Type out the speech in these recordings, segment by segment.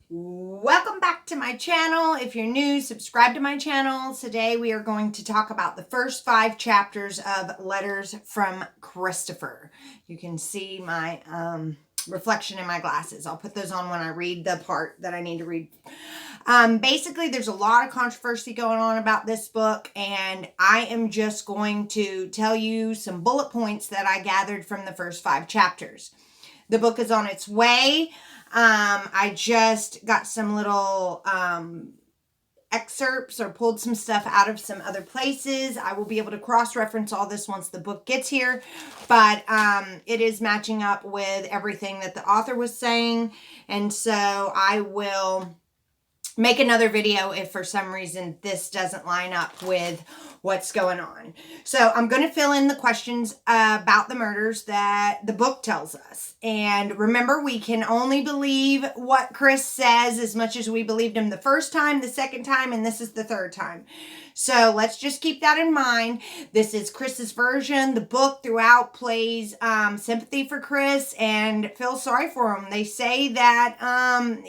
Welcome back to my channel. If you're new, subscribe to my channel. Today we are going to talk about the first 5 chapters of Letters from Christoper. You can see my reflection in my glasses. I'll put those on when I read the part that I need to read. Basically, there's a lot of controversy going on about this book, and I am just going to tell you some bullet points that I gathered from the first 5 chapters. The book is on its way. I just got some little excerpts or pulled some stuff out of some other places. I will be able to cross-reference all this once the book gets here, but it is matching up with everything that the author was saying, and so I will make another video if for some reason this doesn't line up with what's going on. So I'm going to fill in the questions about the murders that the book tells us. And remember, we can only believe what Chris says as much as we believed him the first time, the second time, and this is the third time. So let's just keep that in mind. This is Chris's version. The book throughout plays sympathy for Chris and feels sorry for him. They say that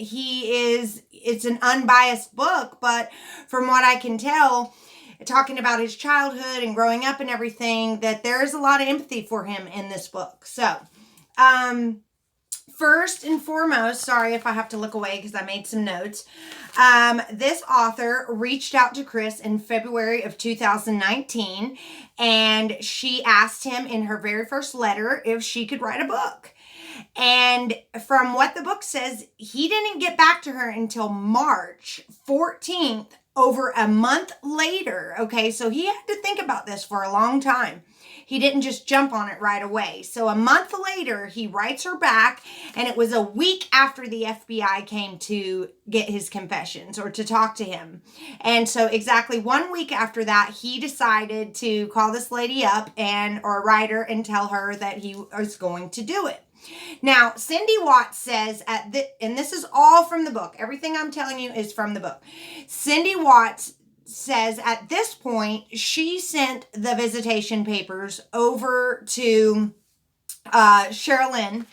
it's an unbiased book, but from what I can tell, talking about his childhood and growing up and everything, that there is a lot of empathy for him in this book. So, first and foremost, sorry if I have to look away because I made some notes. This author reached out to Chris in February of 2019, and she asked him in her very first letter if she could write a book. And from what the book says, he didn't get back to her until March 14th, over a month later. Okay, so he had to think about this for a long time. He didn't just jump on it right away. So a month later, he writes her back, and it was a week after the FBI came to get his confessions or to talk to him. And so exactly 1 week after that, he decided to call this lady up or write her and tell her that he was going to do it. Now, Cindy Watts says and this is all from the book. Everything I'm telling you is from the book. Cindy Watts says at this point, she sent the visitation papers over to Sherilyn,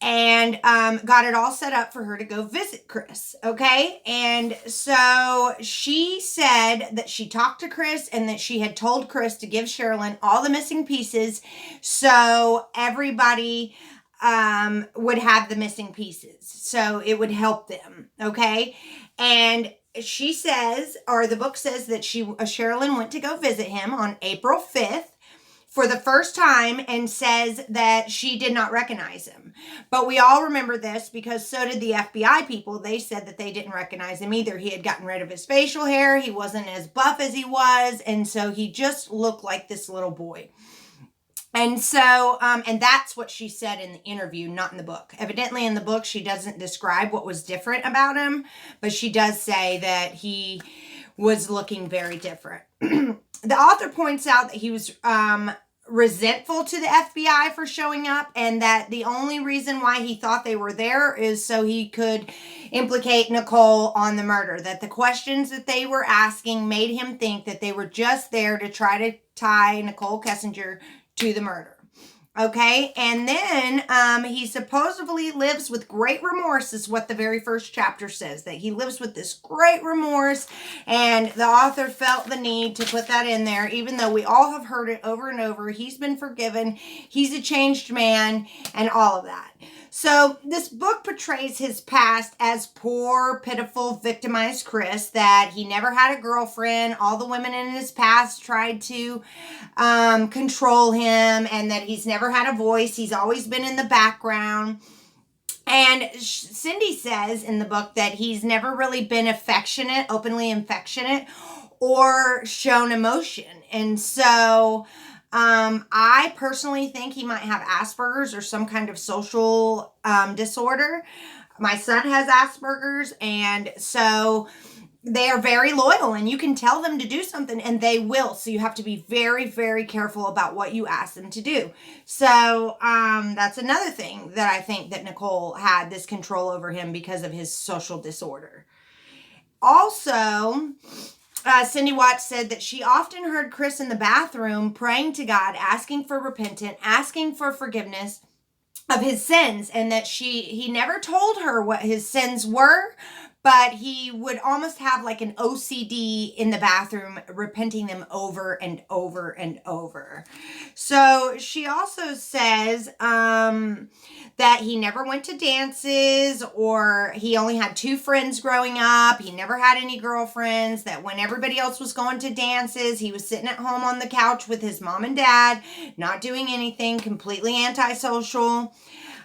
and got it all set up for her to go visit Chris, okay? And so she said that she talked to Chris and that she had told Chris to give Sherilyn all the missing pieces so everybody would have the missing pieces. So it would help them, okay? And she says, or the book says that Sherilyn went to go visit him on April 5th. For the first time, and says that she did not recognize him. But we all remember this because so did the FBI people. They said that they didn't recognize him either. He had gotten rid of his facial hair. He wasn't as buff as he was. And so he just looked like this little boy. And so, and that's what she said in the interview, not in the book. Evidently in the book, she doesn't describe what was different about him, but she does say that he was looking very different. The author points out that he was resentful to the FBI for showing up, and that the only reason why he thought they were there is so he could implicate Nicole on the murder. That the questions that they were asking made him think that they were just there to try to tie Nicole Kessinger to the murder. Okay, and then he supposedly lives with great remorse, is what the very first chapter says, that he lives with this great remorse, and the author felt the need to put that in there, even though we all have heard it over and over. He's been forgiven, he's a changed man, and all of that. So this book portrays his past as poor, pitiful, victimized Chris, that he never had a girlfriend, all the women in his past tried to control him, and that he's never had a voice. He's always been in the background. And Cindy says in the book that he's never really been affectionate, openly affectionate, or shown emotion. And so I personally think he might have Asperger's or some kind of social disorder. My son has Asperger's, and so they are very loyal, and you can tell them to do something and they will. So you have to be very, very careful about what you ask them to do. So that's another thing that I think that Nicole had this control over him because of his social disorder. Also, Cindy Watts said that she often heard Chris in the bathroom praying to God, asking for repentance, asking for forgiveness, of his sins, and that he never told her what his sins were, but he would almost have like an OCD in the bathroom, repenting them over and over and over. So she also says that he never went to dances, or he only had 2 friends growing up. He never had any girlfriends, that when everybody else was going to dances, he was sitting at home on the couch with his mom and dad, not doing anything, completely antisocial.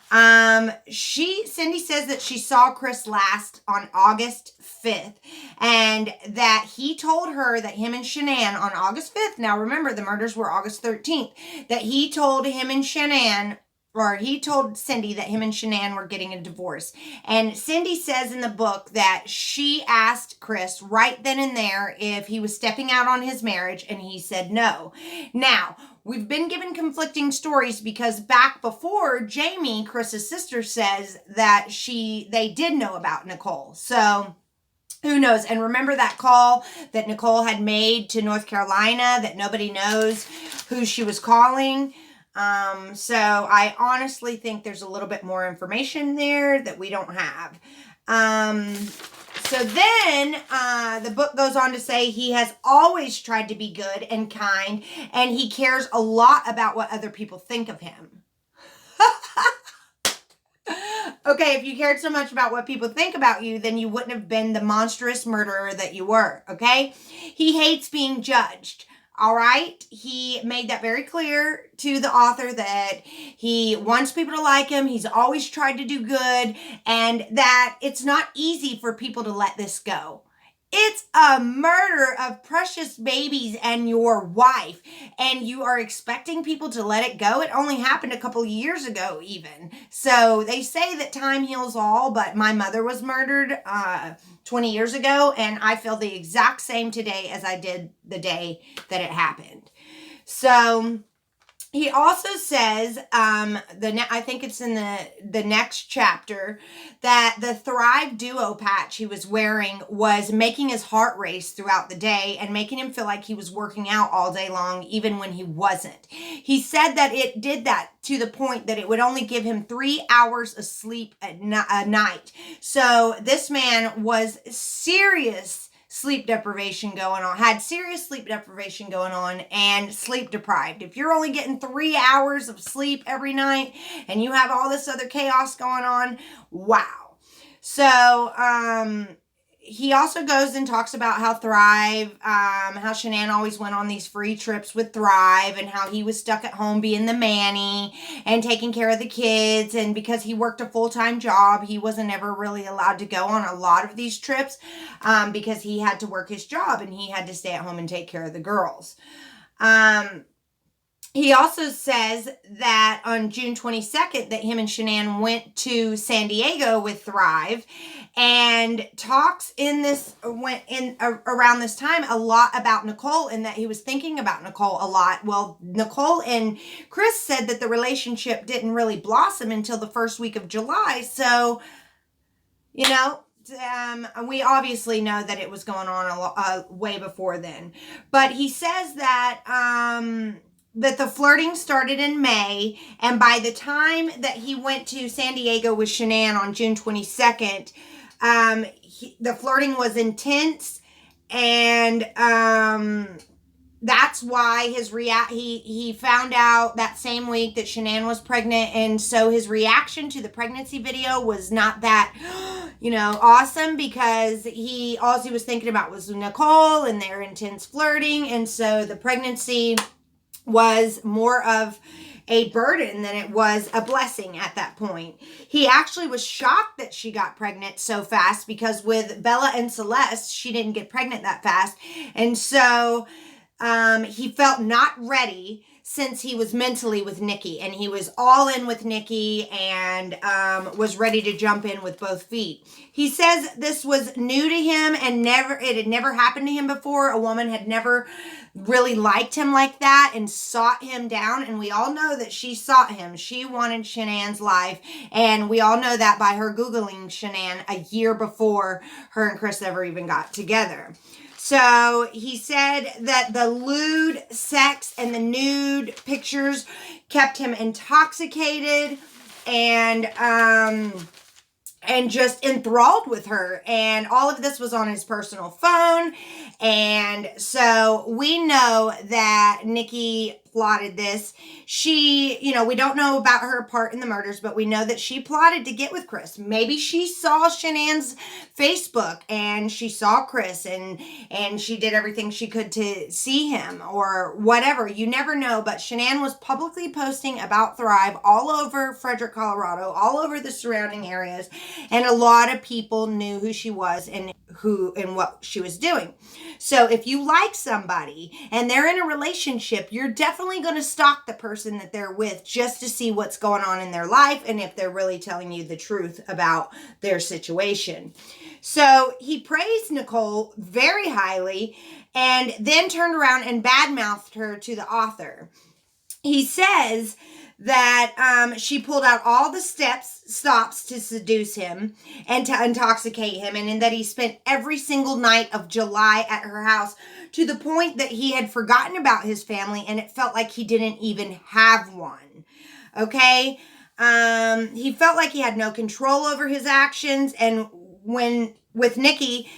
Cindy says that she saw Chris last on August 5th, and that he told her that him and Shanann on August 5th, now remember the murders were August 13th, that he told him and Shanann, or he told Cindy that him and Shanann were getting a divorce. And Cindy says in the book that she asked Chris right then and there if he was stepping out on his marriage, and he said no. Now, we've been given conflicting stories, because back before, Jamie, Chris's sister, says that they did know about Nicole. So who knows? And remember that call that Nicole had made to North Carolina, that nobody knows who she was calling. So I honestly think there's a little bit more information there that we don't have. So then the book goes on to say he has always tried to be good and kind, and he cares a lot about what other people think of him. Okay, if you cared so much about what people think about you, then you wouldn't have been the monstrous murderer that you were, okay? He hates being judged. All right. He made that very clear to the author, that he wants people to like him. He's always tried to do good, and that it's not easy for people to let this go. It's a murder of precious babies and your wife, and you are expecting people to let it go. It only happened a couple of years ago even. So they say that time heals all, but my mother was murdered 20 years ago, and I feel the exact same today as I did the day that it happened. So he also says, I think it's in the next chapter, that the Thrive Duo patch he was wearing was making his heart race throughout the day and making him feel like he was working out all day long, even when he wasn't. He said that it did that to the point that it would only give him 3 hours of sleep a night. So this man was had serious sleep deprivation going on, and sleep deprived. If you're only getting 3 hours of sleep every night and you have all this other chaos going on, wow. So, he also goes and talks about how Thrive, how Shanann always went on these free trips with Thrive, and how he was stuck at home being the manny and taking care of the kids. And because he worked a full-time job, he wasn't ever really allowed to go on a lot of these trips, because he had to work his job and he had to stay at home and take care of the girls. He also says that on June 22nd that him and Shanann went to San Diego with Thrive, and talks around this time a lot about Nicole, and that he was thinking about Nicole a lot. Well, Nicole and Chris said that the relationship didn't really blossom until the first week of July. So, you know, we obviously know that it was going on way before then. But he says that that the flirting started in May, and by the time that he went to San Diego with Shanann on June 22nd, the flirting was intense, and that's why he found out that same week that Shanann was pregnant, and so his reaction to the pregnancy video was not that, awesome, because all he was thinking about was Nicole and their intense flirting, and so the pregnancy was more of a burden than it was a blessing at that point. He actually was shocked that she got pregnant so fast, because with Bella and Celeste, she didn't get pregnant that fast. And so he felt not ready, since he was mentally with Nikki, and he was all in with Nikki, and was ready to jump in with both feet. He says this was new to him, and it had never happened to him before. A woman had never really liked him like that and sought him down, and we all know that she sought him. She wanted Shanann's life, and we all know that by her Googling Shanann a year before her and Chris ever even got together. So he said that the lewd sex and the nude pictures kept him intoxicated, and just enthralled with her. And all of this was on his personal phone. And so we know that Nikki plotted this. She, we don't know about her part in the murders, but we know that she plotted to get with Chris. Maybe she saw Shanann's Facebook and she saw Chris and she did everything she could to see him or whatever. You never know, but Shanann was publicly posting about Thrive all over Frederick, Colorado, all over the surrounding areas, and a lot of people knew who she was and what she was doing. So if you like somebody and they're in a relationship, you're definitely going to stalk the person that they're with just to see what's going on in their life and if they're really telling you the truth about their situation. So he praised Nicole very highly and then turned around and badmouthed her to the author. He says that she pulled out all the stops to seduce him and to intoxicate him, and that he spent every single night of July at her house to the point that he had forgotten about his family and it felt like he didn't even have one. Okay? He felt like he had no control over his actions, and with Nikki,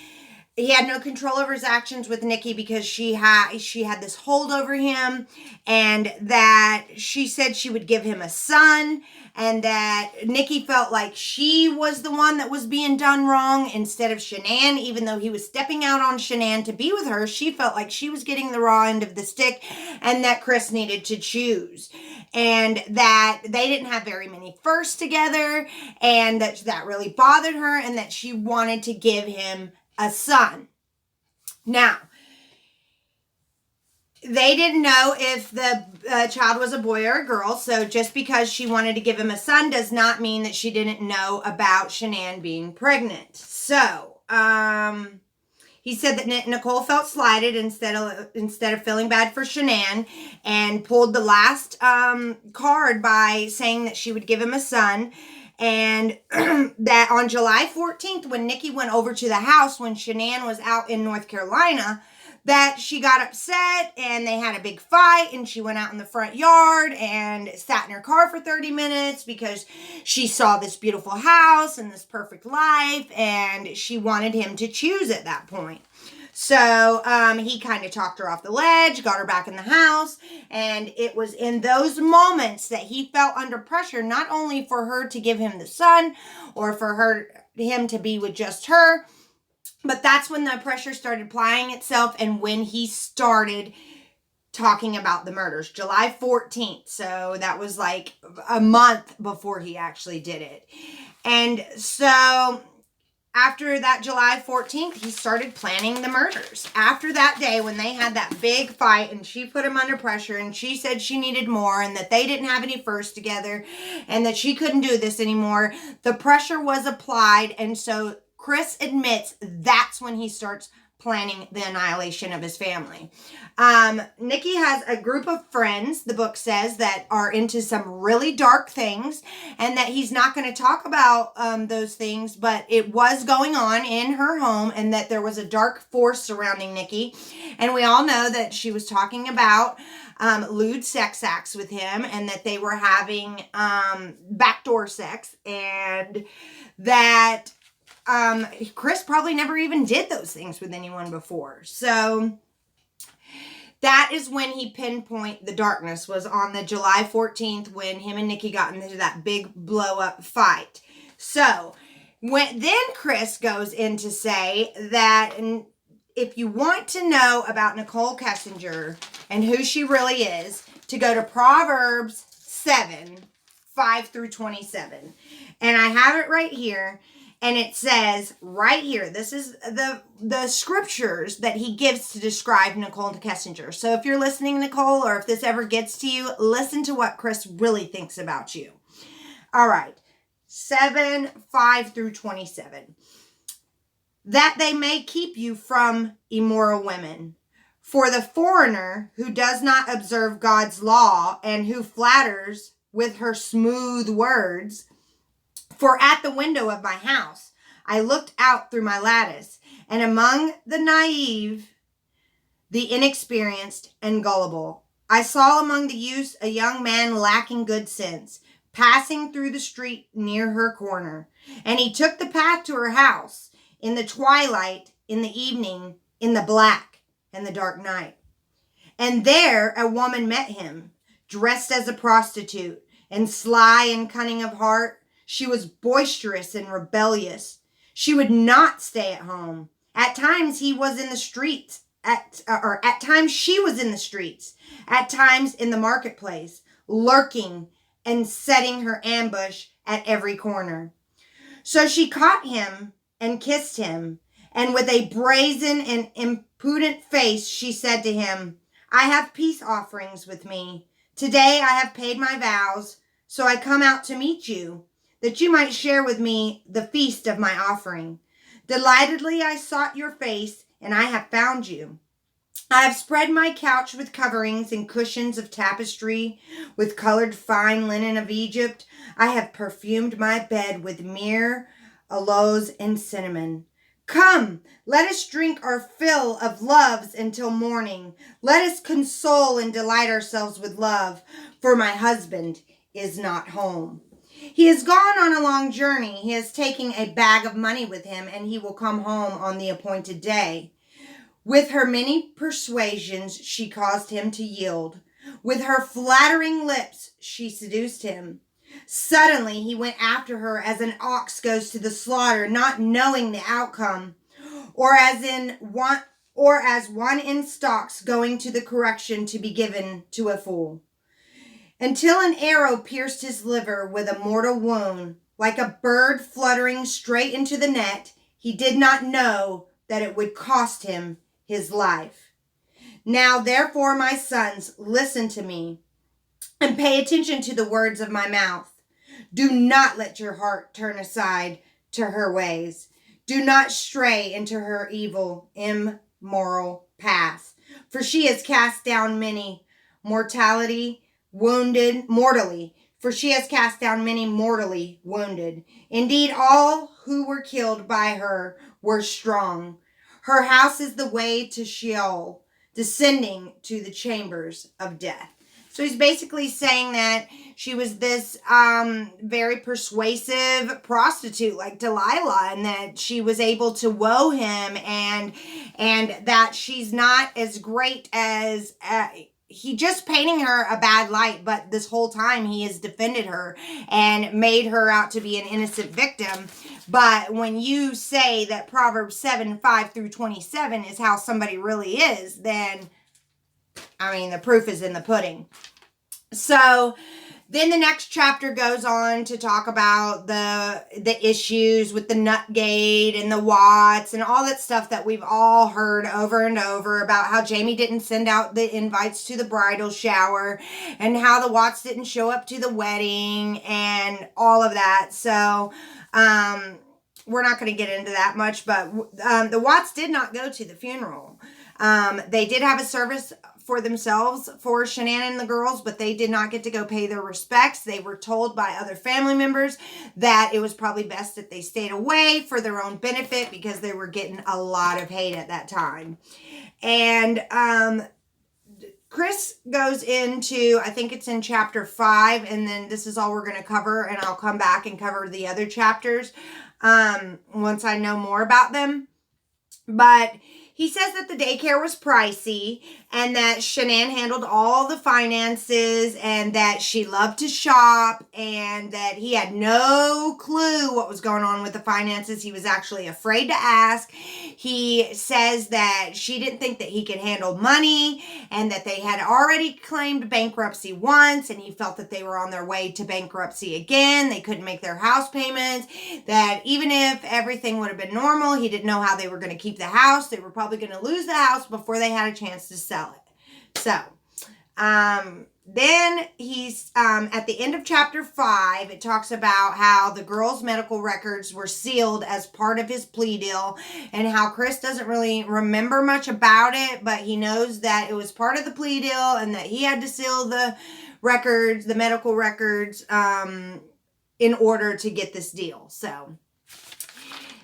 he had no control over his actions with Nikki because she had this hold over him, and that she said she would give him a son, and that Nikki felt like she was the one that was being done wrong instead of Shanann. Even though he was stepping out on Shanann to be with her, she felt like she was getting the raw end of the stick and that Chris needed to choose. And that they didn't have very many firsts together, and that really bothered her, and that she wanted to give him a son. Now, they didn't know if the child was a boy or a girl, so just because she wanted to give him a son does not mean that she didn't know about Shanann being pregnant. So, he said that Nicole felt slighted instead of feeling bad for Shanann, and pulled the last card by saying that she would give him a son. And that on July 14th, when Nikki went over to the house when Shanann was out in North Carolina, that she got upset and they had a big fight, and she went out in the front yard and sat in her car for 30 minutes because she saw this beautiful house and this perfect life, and she wanted him to choose at that point. So he kind of talked her off the ledge, got her back in the house, and it was in those moments that he felt under pressure, not only for her to give him the son or for him to be with just her, but that's when the pressure started applying itself and when he started talking about the murders. July 14th. So that was like a month before he actually did it. And so after that July 14th, he started planning the murders. After that day, when they had that big fight and she put him under pressure and she said she needed more and that they didn't have any first together and that she couldn't do this anymore, the pressure was applied. And so Chris admits that's when he starts planning the annihilation of his family. Nikki has a group of friends, the book says, that are into some really dark things, and that he's not going to talk about those things, but it was going on in her home, and that there was a dark force surrounding Nikki. And we all know that she was talking about lewd sex acts with him, and that they were having backdoor sex, and that Chris probably never even did those things with anyone before. So that is when he pinpointed the darkness, was on the July 14th when him and Nikki got into that big blow up fight. So then Chris goes in to say that if you want to know about Nicole Kessinger and who she really is, to go to Proverbs 7, 5 through 27. And I have it right here. And it says right here, this is the scriptures that he gives to describe Nicole Kessinger. So if you're listening, Nicole, or if this ever gets to you, listen to what Chris really thinks about you. All right. 7, 5 through 27. That they may keep you from immoral women. For the foreigner who does not observe God's law and who flatters with her smooth words. For at the window of my house, I looked out through my lattice, and among the naive, the inexperienced, and gullible, I saw among the youths a young man lacking good sense, passing through the street near her corner. And he took the path to her house in the twilight, in the evening, in the black and the dark night. And there a woman met him, dressed as a prostitute, and sly and cunning of heart. She was boisterous and rebellious. She would not stay at home. At times he was in the streets, at times she was in the streets, at times in the marketplace, lurking and setting her ambush at every corner. So she caught him and kissed him, and with a brazen and impudent face she said to him, I have peace offerings with me. Today I have paid my vows, so I come out to meet you, that you might share with me the feast of my offering. Delightedly I sought your face, and I have found you. I have spread my couch with coverings and cushions of tapestry, with colored fine linen of Egypt. I have perfumed my bed with myrrh, aloes, and cinnamon. Come, let us drink our fill of loves until morning. Let us console and delight ourselves with love, for my husband is not home. He has gone on a long journey. He is taking a bag of money with him, and he will come home on the appointed day. With her many persuasions, she caused him to yield. With her flattering lips, she seduced him. Suddenly, he went after her as an ox goes to the slaughter, not knowing the outcome, or as one in stocks going to the correction to be given to a fool. Until an arrow pierced his liver with a mortal wound, like a bird fluttering straight into the net, he did not know that it would cost him his life. Now, therefore, my sons, listen to me and pay attention to the words of my mouth. Do not let your heart turn aside to her ways. Do not stray into her evil, immoral path. For she has cast down many mortally wounded. Indeed, all who were killed by her were strong. Her house is the way to Sheol, descending to the chambers of death. So he's basically saying that she was this very persuasive prostitute like Delilah, and that she was able to woo him, and that she's not as great as he just painting her a bad light, but this whole time he has defended her and made her out to be an innocent victim. But when you say that Proverbs 7:5-27 is how somebody really is, then, I mean, the proof is in the pudding. So then the next chapter goes on to talk about the issues with the Nutgate and the Watts and all that stuff that we've all heard over and over about how Jamie didn't send out the invites to the bridal shower and how the Watts didn't show up to the wedding and all of that. So we're not going to get into that much, but the Watts did not go to the funeral. They did have a service for themselves for Shanann and the girls, but they did not get to go pay their respects. They were told by other family members that it was probably best that they stayed away for their own benefit because they were getting a lot of hate at that time. And Chris goes into, I think it's in chapter 5, and then this is all we're going to cover, and I'll come back and cover the other chapters once I know more about them. But he says that the daycare was pricey and that Shanann handled all the finances and that she loved to shop and that he had no clue what was going on with the finances. He was actually afraid to ask. He says that she didn't think that he could handle money and that they had already claimed bankruptcy once and he felt that they were on their way to bankruptcy again. They couldn't make their house payments, that even if everything would have been normal, he didn't know how they were going to keep the house. They were probably going to lose the house before they had a chance to sell it. So, then he's, at the end of chapter 5, it talks about how the girls' medical records were sealed as part of his plea deal and how Chris doesn't really remember much about it, but he knows that it was part of the plea deal and that he had to seal the records, the medical records, in order to get this deal. So,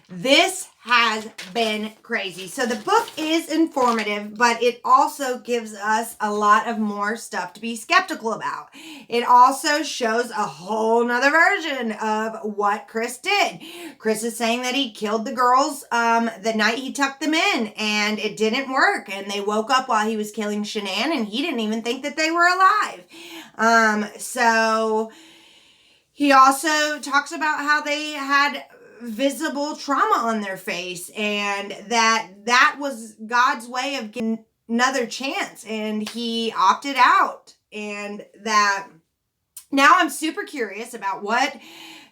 this has been crazy. So the book is informative, but it also gives us a lot of more stuff to be skeptical about. It also shows a whole nother version of what Chris did. Chris is saying that he killed the girls the night he tucked them in, and it didn't work. And they woke up while he was killing Shanann, and he didn't even think that they were alive. So he also talks about how they had visible trauma on their face, and that was God's way of getting another chance, and he opted out. And that now I'm super curious about what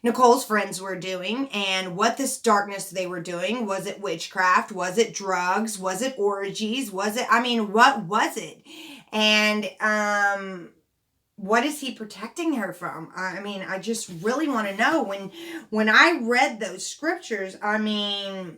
Nicole's friends were doing and what this darkness they were doing. Was it witchcraft? Was it drugs? Was it orgies? What was it? And what is he protecting her from? I just really want to know. When I read those scriptures, I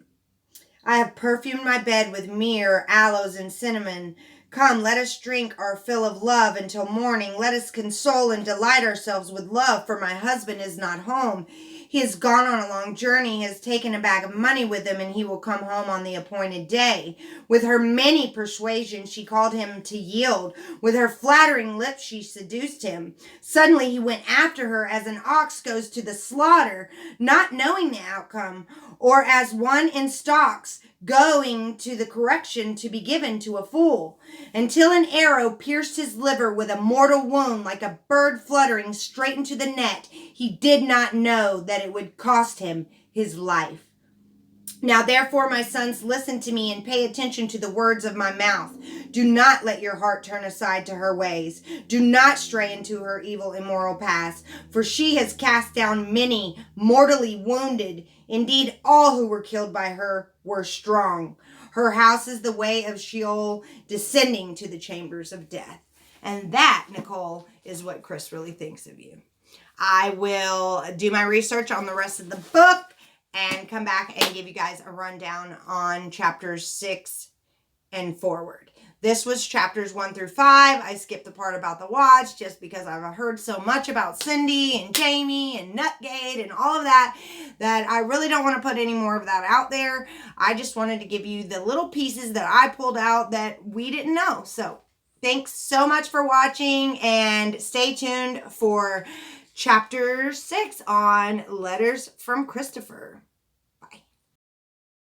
have perfumed my bed with myrrh, aloes, and cinnamon. Come, let us drink our fill of love until morning. Let us console and delight ourselves with love, for my husband is not home. He has gone on a long journey. He has taken a bag of money with him, and he will come home on the appointed day. With her many persuasions, she called him to yield. With her flattering lips, she seduced him. Suddenly, he went after her as an ox goes to the slaughter, not knowing the outcome, or as one in stocks going to the correction to be given to a fool, until an arrow pierced his liver with a mortal wound, like a bird fluttering straight into the net. He did not know that it would cost him his life. Now, therefore, my sons, listen to me and pay attention to the words of my mouth. Do not let your heart turn aside to her ways. Do not stray into her evil, immoral paths, for she has cast down many, mortally wounded. Indeed, all who were killed by her were strong. Her house is the way of Sheol, descending to the chambers of death. And that, Nicole, is what Chris really thinks of you. I will do my research on the rest of the book and come back and give you guys a rundown on chapters 6 and forward. This was chapters 1 through 5. I skipped the part about the watch just because I've heard so much about Cindy and Jamie and Nutgate and all of that I really don't want to put any more of that out there. I just wanted to give you the little pieces that I pulled out that we didn't know. So thanks so much for watching, and stay tuned for chapter 6 on Letters from Christoper.